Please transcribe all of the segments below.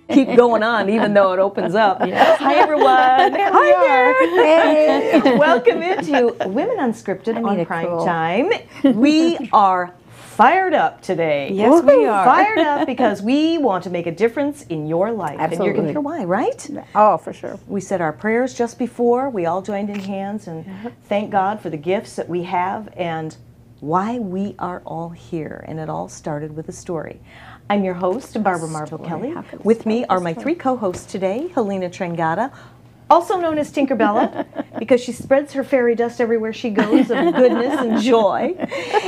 keep going on even though it opens up. Yes. Hi, everyone. Hi there. Hey. Welcome into Women Unscripted on Prime Time. We are fired up today. Yes, we are. Fired up because we want to make a difference in your life. Absolutely. And you're going to hear why, right? Oh, for sure. We said our prayers just before. We all joined in hands and thank God for the gifts that we have and why we are all here. And it all started with a story. I'm your host, Barbara Marvel Kelly. With me are my three co-hosts today, Helena Trangata, also known as Tinkerbella, because she spreads her fairy dust everywhere she goes of goodness and joy.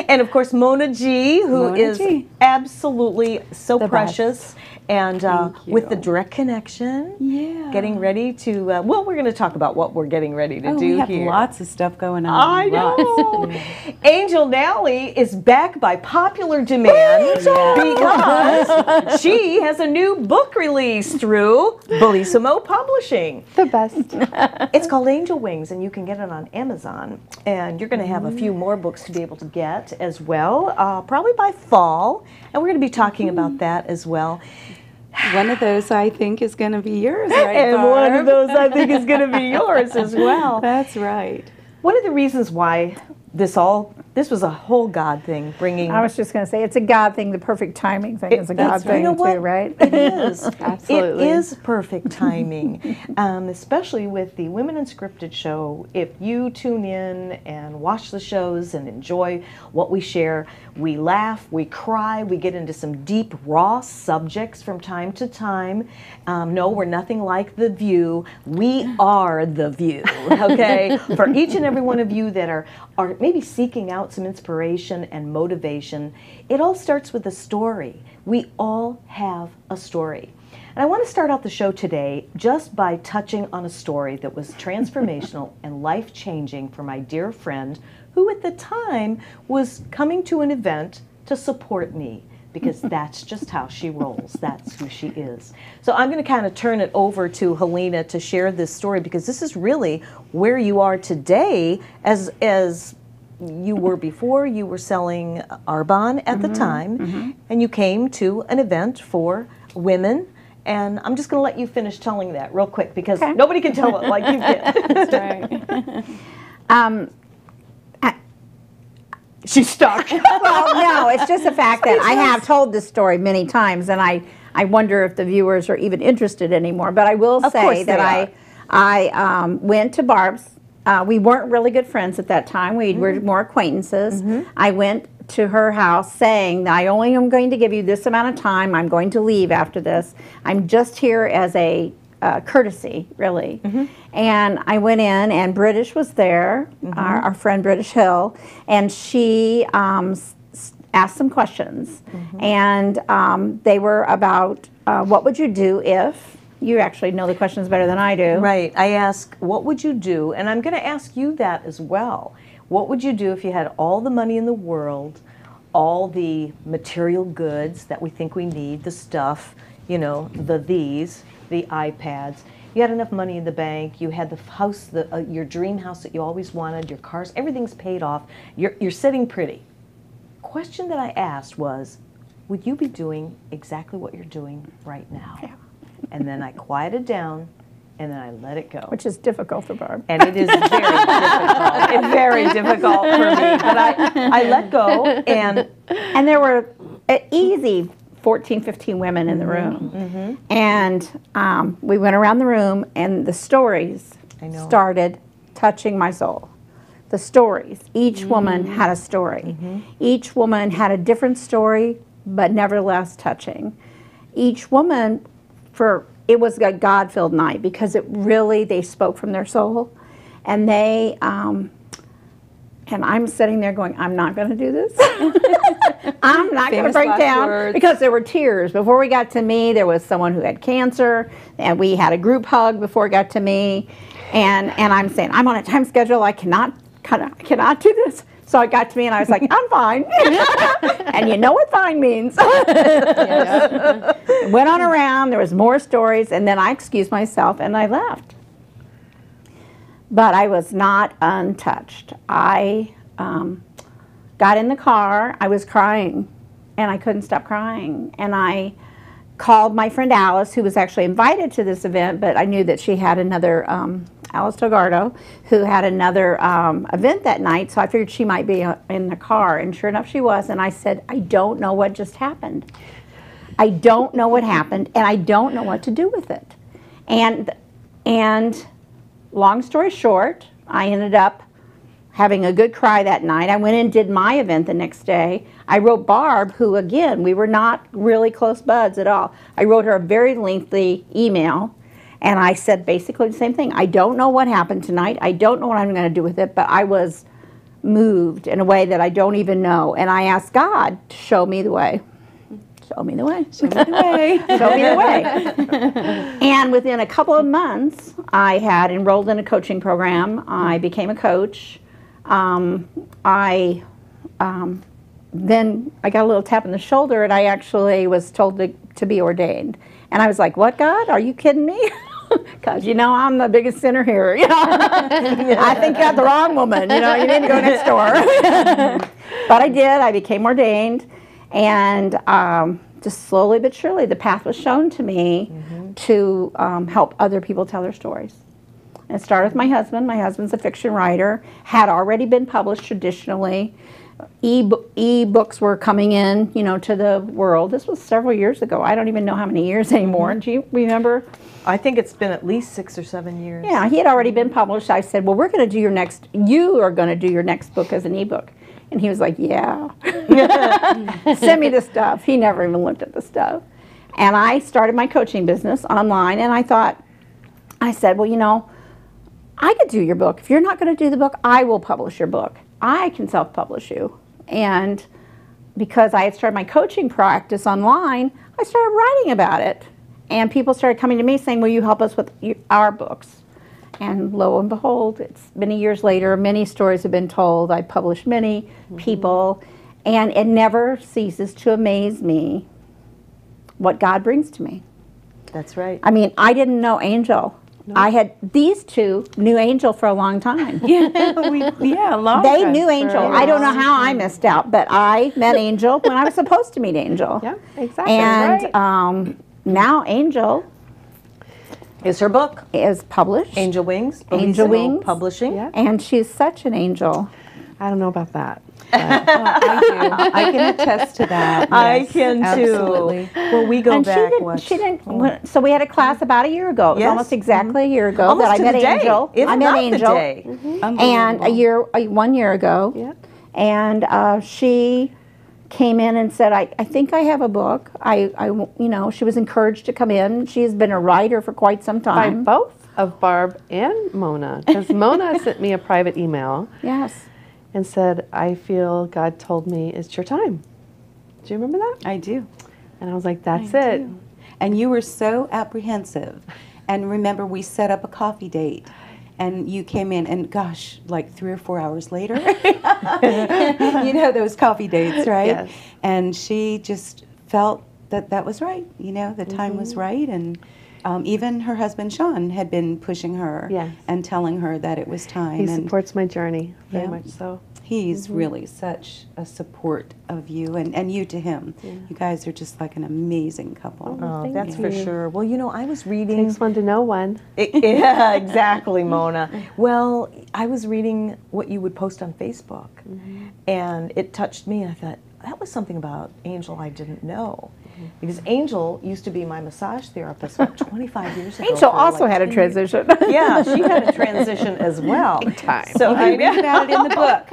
And of course, Mona G, who is absolutely so precious. And with the direct connection, getting ready to, well, we're going to talk about what we're getting ready to do we have here. Lots of stuff going on. I know. Angel Nally is back by popular demand because she has a new book release through Bellissimo Publishing. The best. It's called Angel Wings, and you can get it on Amazon. And you're going to have a few more books to be able to get as well, probably by fall. And we're going to be talking about that as well. One of those, I think, is going to be yours, right, And Barb? one of those, I think, is going to be yours as well. That's right. One of the reasons why this was a whole God thing, bringing... I was just going to say, it's a God thing. The perfect timing thing is a God thing, too, right? It is. Absolutely. It is perfect timing, especially with the Women Unscripted show. If you tune in and watch the shows and enjoy what we share, we laugh, we cry, we get into some deep, raw subjects from time to time. No, we're nothing like The View. We are The View, okay? For each and every one of you that are maybe seeking out some inspiration and motivation, it all starts with a story. We all have a story. And I want to start out the show today just by touching on a story that was transformational and life-changing for my dear friend who at the time was coming to an event to support me, because that's just how she rolls. That's who she is. So I'm going to kind of turn it over to Helena to share this story, because this is really where you are today as you were before. You were selling Arbonne at the time, and you came to an event for women. And I'm just going to let you finish telling that real quick, because nobody can tell it like you can. That's right. She's stuck. Well, no, it's just the fact that I have told this story many times, and I wonder if the viewers are even interested anymore. But I will say that I went to Barb's. We weren't really good friends at that time. We were more acquaintances. I went to her house saying that I only am going to give you this amount of time. I'm going to leave after this. I'm just here as a courtesy, really. And I went in, and British was there, our friend British Hill, and she asked some questions. And they were about what would you do if... You actually know the questions better than I do. Right. I ask, what would you do? And I'm going to ask you that as well. What would you do if you had all the money in the world, all the material goods that we think we need, the stuff, you know, the iPads. You had enough money in the bank. You had the house, your dream house that you always wanted, your cars, everything's paid off. You're sitting pretty. Question that I asked was, would you be doing exactly what you're doing right now? Yeah. And then I quieted down, and then I let it go. Which is difficult for Barb. And it is very difficult. It's very difficult for me. But I let go, and there were easy 14, 15 women in the room. And we went around the room, and the stories started touching my soul. The stories. Each woman had a story. Each woman had a different story, but nevertheless touching. Each woman... it was a God-filled night, because they spoke from their soul, and and I'm sitting there going, I'm not going to do this. I'm not going to break down, because there were tears. Before we got to me, there was someone who had cancer, and we had a group hug before it got to me, and I'm saying, I'm on a time schedule, I cannot do this. So it got to me, and I was like, I'm fine. And you know what fine means. Went on around, there was more stories, and then I excused myself, and I left. But I was not untouched. I got in the car, I was crying, and I couldn't stop crying. And I called my friend Alice, who was actually invited to this event, but I knew that she had another, Alice Togardo, who had another event that night, so I figured she might be in the car, and sure enough she was, and I said, I don't know what just happened. I don't know what happened, and I don't know what to do with it. And long story short, I ended up having a good cry that night. I went and did my event the next day. I wrote Barb, who again, we were not really close buds at all. I wrote her a very lengthy email, and I said basically the same thing. I don't know what happened tonight. I don't know what I'm going to do with it, but I was moved in a way that I don't even know. And I asked God to show me the way. Show me the way. Show me the way. Show me the way. And within a couple of months, I had enrolled in a coaching program. I became a coach. Then I got a little tap on the shoulder, and I actually was told to be ordained. And I was like, what, God? Are you kidding me? Because, you know, I'm the biggest sinner here. You know? I think you got the wrong woman. You know, you need to go next door. But I did. I became ordained. And just slowly but surely, the path was shown to me to help other people tell their stories. And it started with my husband. My husband's a fiction writer, had already been published traditionally. E-books were coming in, you know, to the world. This was several years ago. I don't even know how many years anymore. Do you remember? I think it's been at least 6 or 7 years. Yeah, he had already been published. I said, well, we're going to do you are going to do your next book as an e-book. And he was like, yeah. Send me the stuff. He never even looked at the stuff. And I started my coaching business online, and I said, well, you know, I could do your book. If you're not going to do the book, I will publish your book. I can self-publish you. And because I had started my coaching practice online, I started writing about it. And people started coming to me saying, will you help us with our books? And lo and behold, it's many years later, many stories have been told. I published many people, and it never ceases to amaze me what God brings to me. That's right. I mean, I didn't know Angel. No. I had these two knew Angel for a long time. Yeah, a long They time. knew Angel. I don't know how I missed out, but I met Angel when I was supposed to meet Angel. Yeah, exactly. And right. Now Angel is her book is published. Angel Wings. Angel Wings Publishing. Yeah. And she's such an angel. I don't know about that. I do. I can attest to that. Yes, I can too. Absolutely. Well, we go And back. she didn't. So we had a class about a year ago. It was Yes. almost exactly a year ago Almost that I to met the day. Angel. If I met not the Angel. day. And 1 year ago. Yeah. And she came in and said, I think I have a book. You know, she was encouraged to come in. She's been a writer for quite some By time. both of Barb and Mona, because Mona sent me a private email Yes. and said, I feel God told me it's your time. Do you remember that? I do. And I was like, that's I it. do. And you were so apprehensive. And remember, we set up a coffee date. And you came in, and gosh, like 3 or 4 hours later, you know those coffee dates, right? Yes. And she just felt that was right, you know, the time was right. And even her husband, Sean, had been pushing her Yes. and telling her that it was time. He and supports my journey very Yeah. much so. he's really such a support of you and you to him. Yeah. You guys are just like an amazing couple. Oh, Thank that's for you. sure. Well, you know, I was reading. Takes one to know one. Yeah, exactly, Mona. Well, I was reading what you would post on Facebook, and it touched me, and I thought, that was something about Angel I didn't know. Because Angel used to be my massage therapist about 25 years ago. Angel for also like had a 10 years. transition. Yeah, she had a transition as well. Big time. So I Read about it in the book.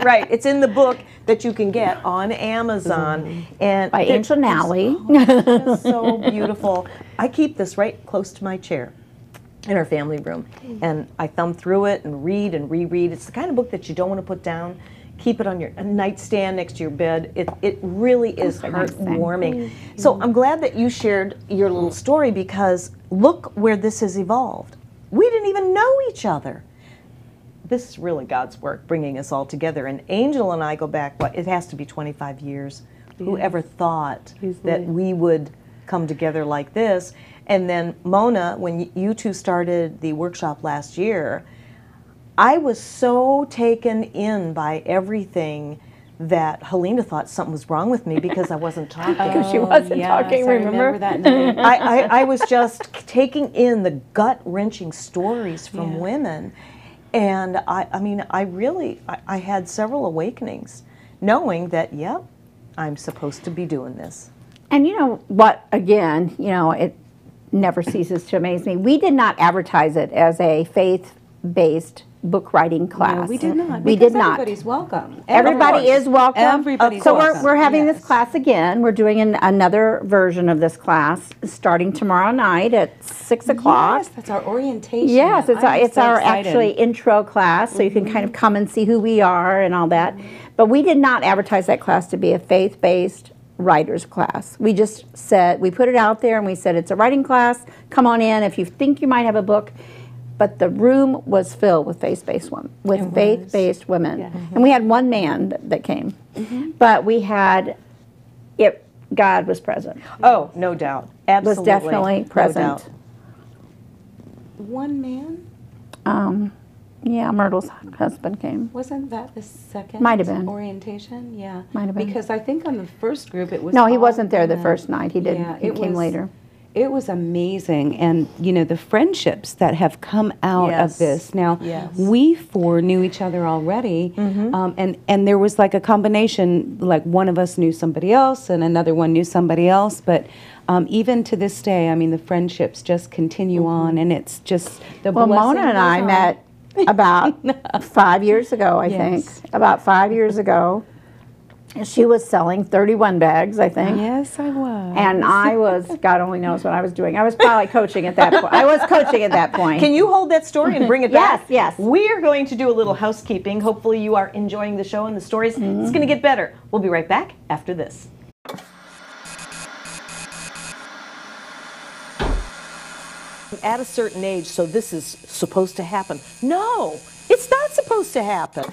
right. It's in the book that you can get on Amazon, and By Angel Nally. it's so beautiful. I keep this right close to my chair in our family room, and I thumb through it and read and reread. It's the kind of book that you don't want to put down. Keep it on your nightstand next to your bed. It really is heartwarming. So I'm glad that you shared your little story, because look where this has evolved. We didn't even know each other. This is really God's work, bringing us all together. And Angel and I go back, what, it has to be 25 years. Whoever thought that we would come together like this? And then Mona, when you two started the workshop last year, I was so taken in by everything that Helena thought something was wrong with me because I wasn't talking. Because she wasn't talking, I remember? that night. I was just taking in the gut-wrenching stories from women, and I mean, I had several awakenings, knowing that, yep, I'm supposed to be doing this. And you know what, again, you know, it never ceases to amaze me. We did not advertise it as a faith-based book writing class. No, we did not. We because did not. Everybody's welcome. Everybody is welcome. Everybody's so welcome. we're having Yes. this class again. We're doing another version of this class starting tomorrow night at 6 o'clock. Yes, that's our orientation. Yes, it's I'm so our excited. actually intro class, so you can kind of come and see who we are and all that. But we did not advertise that class to be a faith-based writer's class. We just said, we put it out there and we said, it's a writing class, come on in if you think you might have a book. But the room was filled with faith-based women, faith-based women. Yeah. And we had one man that came. But we had, God was present. Oh, no doubt. Absolutely. Was definitely present. No doubt. One man? Yeah, Myrtle's husband came. Wasn't that the second Might have been. orientation? Yeah. Might have been. Because I think on the first group it was No, he all wasn't there the women. first night. He didn't. Yeah, He came later. It was amazing, and you know the friendships that have come out Yes. of this. Now, Yes. we four knew each other already, and there was like a combination. Like one of us knew somebody else, and another one knew somebody else. But even to this day, I mean, the friendships just continue on, and it's just the Well, blessing Mona and I goes on. met about 5 years ago, I Yes. think. About 5 years ago. She was selling 31 bags, I think. Yes, I was. And I was, God only knows what I was doing. I was probably coaching at that point. I was coaching at that point. Can you hold that story and bring it back? Yes, yes. We are going to do a little housekeeping. Hopefully you are enjoying the show and the stories. It's going to get better. We'll be right back after this. At a certain age, so this is supposed to happen. No, it's not supposed to happen.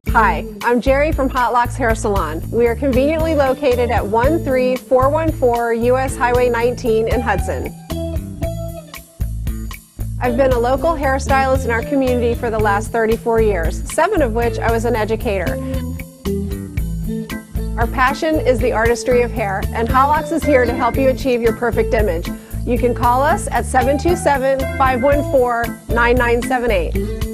Hi, I'm Jerry from Hot Locks Hair Salon. We are conveniently located at 13414 US Highway 19 in Hudson. I've been a local hairstylist in our community for the last 34 years, 7 of which I was an educator. Our passion is the artistry of hair, and Hot Locks is here to help you achieve your perfect image. You can call us at 727-514-9978.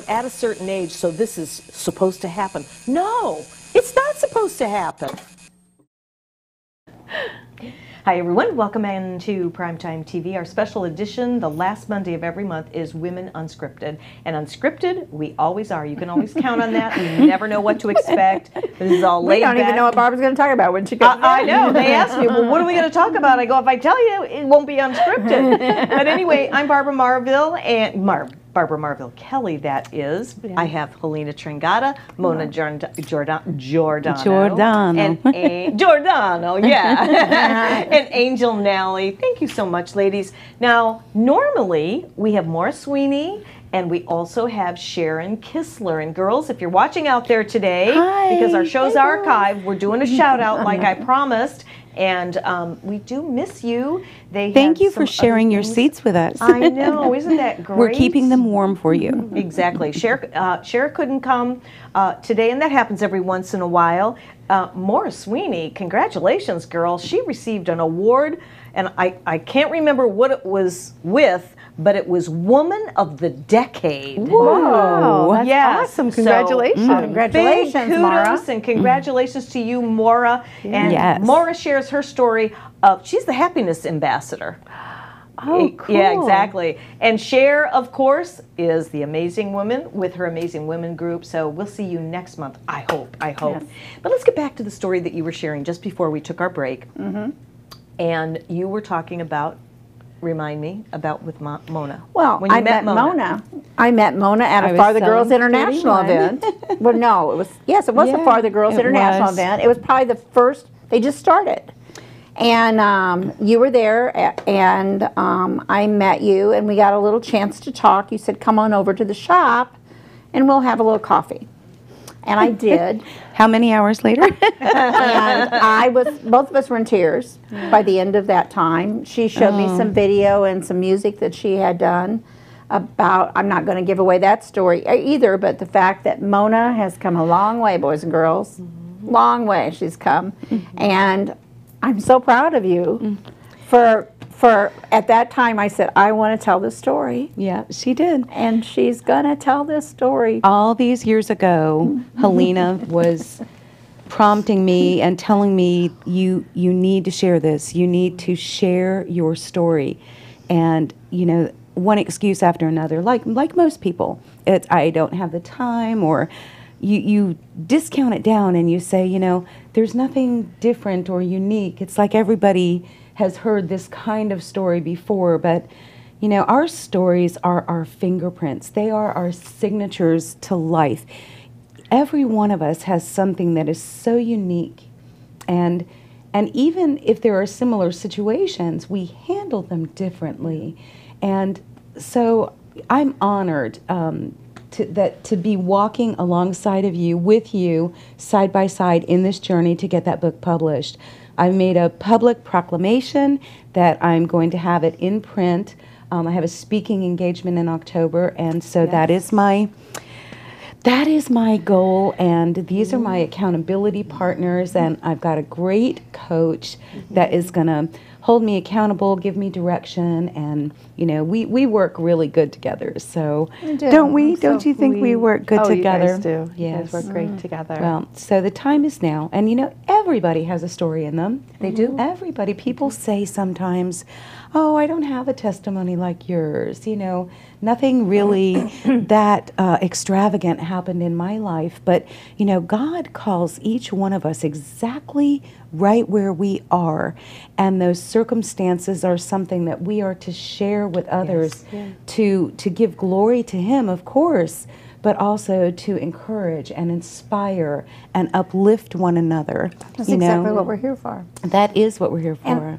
at a certain age, so this is supposed to happen. No, it's not supposed to happen. Hi everyone, welcome into Primetime TV. Our special edition, the last Monday of every month, is Women Unscripted. And unscripted, we always are. You can always count on that. We never know what to expect. This is all laid back. We don't even know what Barbara's going to talk about when she comes. I know. They asked me, well, what are we going to talk about? I go, if I tell you, it won't be unscripted. But anyway, I'm Barbara Marville, and Barbara Marville Kelly, that is. Yeah. I have Helena Trangata, Mona Giordano. Giordano, yeah. And Angel Nally. Thank you so much, ladies. Now, normally, we have Maura Sweeney, and we also have Sharon Kistler. And girls, if you're watching out there today, hi, because our show's archived, we're doing a shout out like I promised. And we do miss you. Thank you for sharing your seats with us. I know, isn't that great? We're keeping them warm for you. Exactly. Cher couldn't come today, and that happens every once in a while. Maura Sweeney, congratulations, girl. She received an award, and I can't remember what it was with, but it was Woman of the Decade. Whoa, that's awesome. Congratulations. So, congratulations, big kudos Maura. And congratulations to you, Maura. And yes. Maura shares her story of, she's the happiness ambassador. Oh, cool. Yeah, exactly. And Cher, of course, is the Amazing Woman with her Amazing Women group. So we'll see you next month, I hope. Yes. But let's get back to the story that you were sharing just before we took our break. Mm-hmm. And you were talking about, remind me, about with Mona. Well, when you I met Mona. I met Mona at a Farther Girls International event. Well, no, it was, yes, it was the Farther Girls International event. It was probably the first, they just started. And you were there, and I met you, and we got a little chance to talk. You said, come on over to the shop, and we'll have a little coffee. And I did. How many hours later? And both of us were in tears by the end of that time. She showed me some video and some music that she had done about, I'm not going to give away that story either, but the fact that Mona has come a long way, boys and girls. Long way she's come. And I'm so proud of you for at that time I said, I want to tell this story. Yeah, she did. And she's going to tell this story. All these years ago, Helena was prompting me and telling me, you need to share this. You need to share your story. And, you know, one excuse after another, like most people. It's, I don't have the time, or you discount it down and you say, you know, there's nothing different or unique. It's like everybody has heard this kind of story before, but you know, our stories are our fingerprints. They are our signatures to life. Every one of us has something that is so unique, and even if there are similar situations, we handle them differently. And so I'm honored to be walking alongside of you, with you, side by side in this journey to get that book published. I've made a public proclamation that I'm going to have it in print. I have a speaking engagement in October, and so that is my goal, and these are my accountability partners, and I've got a great coach that is going to hold me accountable, give me direction, and you know, we work really good together. So don't we? Don't you think we work good together? You guys do. Yes. You guys work great together. Well, so the time is now, and you know, everybody has a story in them. They do. Everybody. People say sometimes, oh, I don't have a testimony like yours. You know, nothing really that extravagant happened in my life. But, you know, God calls each one of us exactly right where we are. And those circumstances are something that we are to share with others, to give glory to Him, of course, but also to encourage and inspire and uplift one another. That's exactly what we're here for. That is what we're here for.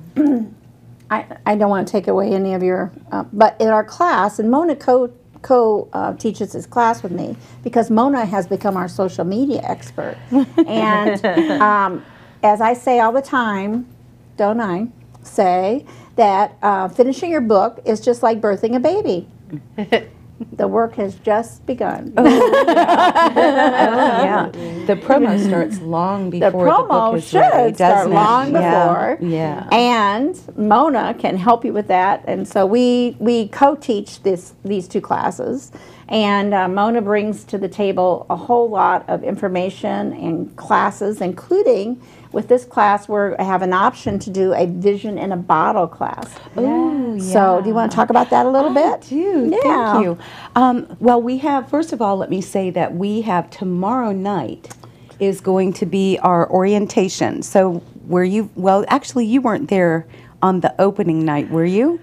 I don't want to take away any of your, but in our class, and Mona teaches this class with me, because Mona has become our social media expert. And as I say all the time, don't I, say that finishing your book is just like birthing a baby. The work has just begun. Yeah. The promo starts long The before the book promo is ready, should start doesn't it? long Yeah. before. Yeah. And Mona can help you with that. And so we co-teach these two classes. And Mona brings to the table a whole lot of information and classes, including with this class, I have an option to do a vision in a bottle class. Oh, yeah. So do you want to talk about that a little bit? I do. Yeah. Thank you. Well, we have, first of all, let me say that we have tomorrow night is going to be our orientation. So well, actually, you weren't there on the opening night, were you?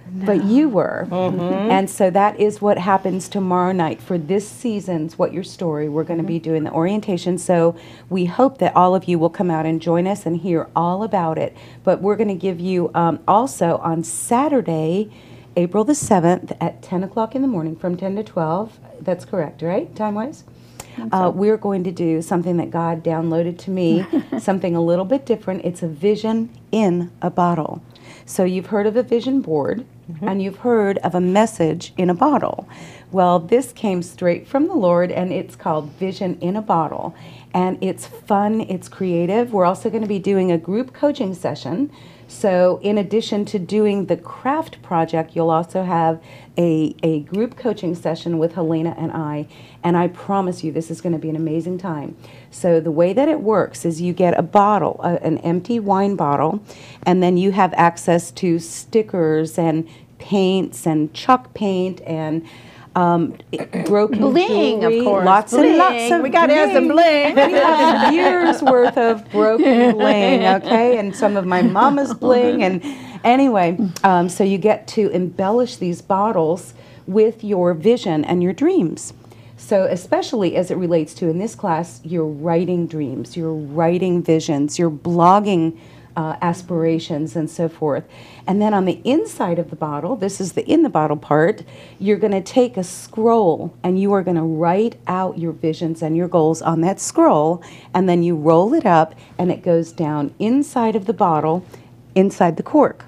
No. But you were. And so that is what happens tomorrow night for this season's What Your Story. We're going to be doing the orientation. So we hope that all of you will come out and join us and hear all about it. But we're going to give you also on Saturday, April the 7th at 10 o'clock in the morning from 10 to 12. That's correct, right? Time-wise? We're going to do something that God downloaded to me, something a little bit different. It's a vision in a bottle. So you've heard of a vision board, and you've heard of a message in a bottle. Well, this came straight from the Lord, and it's called Vision in a Bottle. And it's fun, it's creative. We're also going to be doing a group coaching session. So in addition to doing the craft project, you'll also have a group coaching session with Helena and I promise you this is going to be an amazing time. So the way that it works is you get a bottle, an empty wine bottle, and then you have access to stickers and paints and chalk paint and broken Bling, jewelry, of course. lots Bling. and lots of We got to have some bling. We have a year's worth of broken bling, okay, and some of my mama's bling, and anyway, so you get to embellish these bottles with your vision and your dreams. So especially as it relates to, in this class, you're writing dreams, you're writing visions, you're blogging aspirations and so forth. And then on the inside of the bottle, this is the in the bottle part, you're going to take a scroll and you are going to write out your visions and your goals on that scroll, and then you roll it up and it goes down inside of the bottle, inside the cork.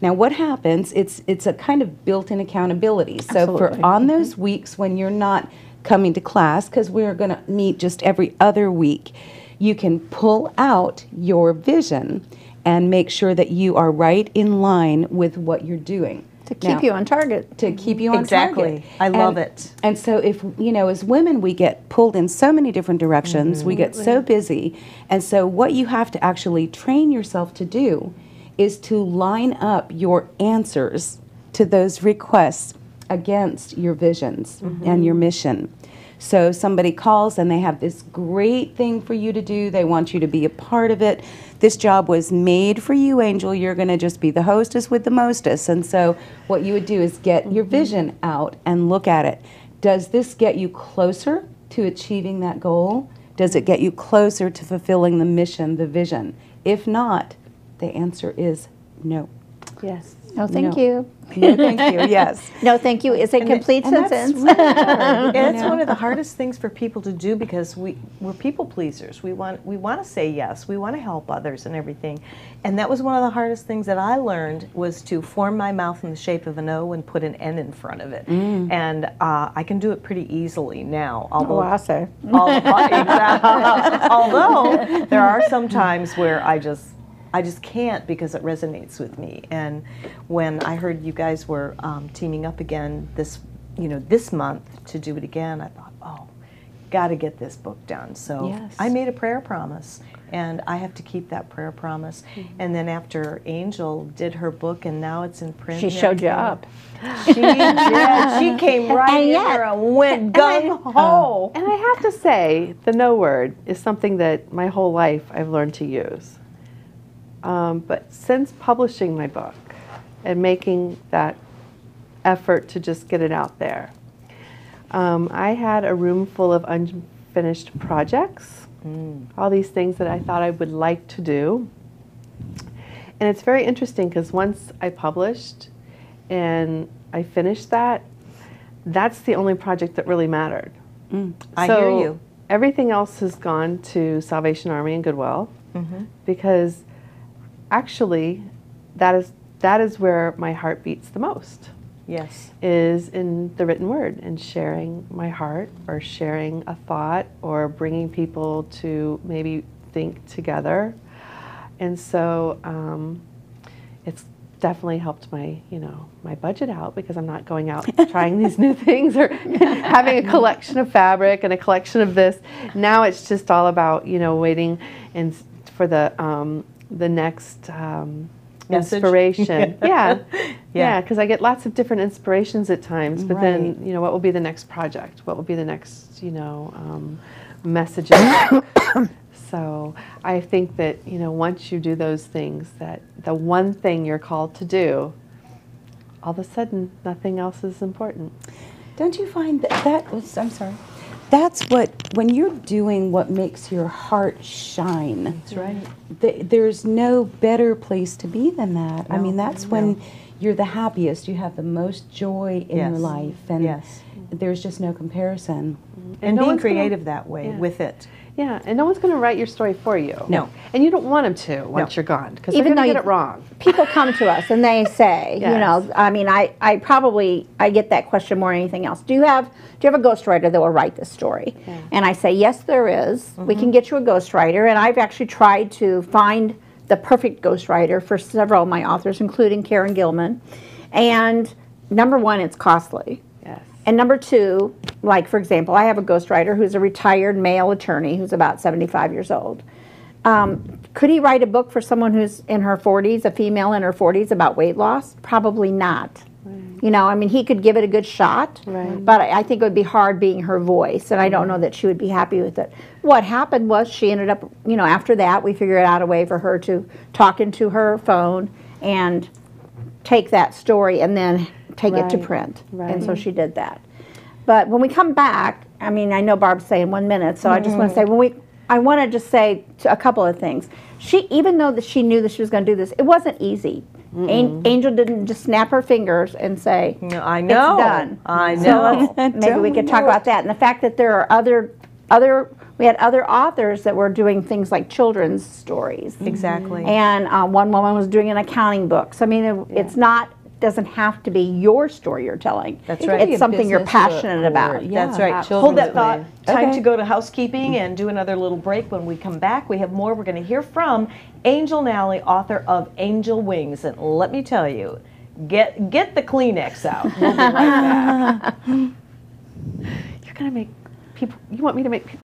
Now what happens, it's a kind of built-in accountability. So Absolutely. for on those weeks when you're not coming to class, because we're going to meet just every other week, you can pull out your vision and make sure that you are right in line with what you're doing. To keep you on target. To keep you on Exactly. target. I love it. And so if, you know, as women, we get pulled in so many different directions. We get so busy. And so what you have to actually train yourself to do is to line up your answers to those requests against your visions and your mission. So somebody calls and they have this great thing for you to do. They want you to be a part of it. This job was made for you, Angel. You're going to just be the hostess with the mostess. And so what you would do is get your vision out and look at it. Does this get you closer to achieving that goal? Does it get you closer to fulfilling the mission, the vision? If not, the answer is no. Yes. No, thank No. you. No, thank you. Yes. No, thank you is a complete And that's sentence. really hard, you And it's know? one of the hardest things for people to do because we're people pleasers. We want to say yes. We want to help others and everything. And that was one of the hardest things that I learned was to form my mouth in the shape of an O and put an N in front of it. And I can do it pretty easily now. Although, I say. although there are some times where I just can't because it resonates with me. And when I heard you guys were teaming up again this month to do it again, I thought, oh, got to get this book done. So Yes. I made a prayer promise, and I have to keep that prayer promise. And then after Angel did her book, and now it's in print. She and showed you everything, up. She did. She came right And in yet- there and went gung ho. And I have to say, the no word is something that my whole life I've learned to use. But since publishing my book and making that effort to just get it out there, I had a room full of unfinished projects, all these things that I thought I would like to do. And it's very interesting because once I published and I finished that, that's the only project that really mattered. I hear you. Everything else has gone to Salvation Army and Goodwill because actually that is where my heart beats the most. Yes. is in the written word and sharing my heart or sharing a thought or bringing people to maybe think together. And so it's definitely helped my, my budget out, because I'm not going out trying these new things or having a collection of fabric and a collection of this. Now it's just all about, waiting and for the next inspiration. Yeah, because I get lots of different inspirations at times, but then, what will be the next project? What will be the next, messages? So I think that, once you do those things, that the one thing you're called to do, all of a sudden, nothing else is important. Don't you find I'm sorry, that's when you're doing what makes your heart shine. That's right. There's no better place to be than that. I mean, that's when you're the happiest, you have the most joy in your life, and there's just no comparison. And being creative that way with it. Yeah, and no one's going to write your story for you. No. And you don't want them to once you're gone, because they're Even going to though get it wrong. People come to us and they say, Yes. I mean, I get that question more than anything else. Do you have a ghostwriter that will write this story? Yeah. And I say, yes, there is. We can get you a ghostwriter, and I've actually tried to find the perfect ghostwriter for several of my authors, including Karen Gilman. And number one, it's costly. Yes. And number two, like, for example, I have a ghostwriter who's a retired male attorney who's about 75 years old. Could he write a book for someone who's in her 40s, a female in her 40s, about weight loss? Probably not. Right. I mean, he could give it a good shot, but I think it would be hard being her voice, and I don't know that she would be happy with it. What happened was she ended up, after that, we figured out a way for her to talk into her phone and take that story and then take it to print. And so she did that. But when we come back, I mean, I know Barb's saying 1 minute, so I just want to say, I want to just say a couple of things. Even though that she knew that she was going to do this, it wasn't easy. Angel didn't just snap her fingers and say, I know. It's done. I know. So maybe we could talk about that. And the fact that there are we had other authors that were doing things like children's stories. Exactly. And one woman was doing an accounting book. So I mean, it's doesn't have to be your story you're telling. That's right. It's something you're passionate about. That's right. Hold that thought. Time to go to housekeeping and do another little break. When we come back, we have more. We're going to hear from Angel Nally, author of Angel Wings. And let me tell you, get the Kleenex out. We'll be right back. You're going to make people, you want me to make people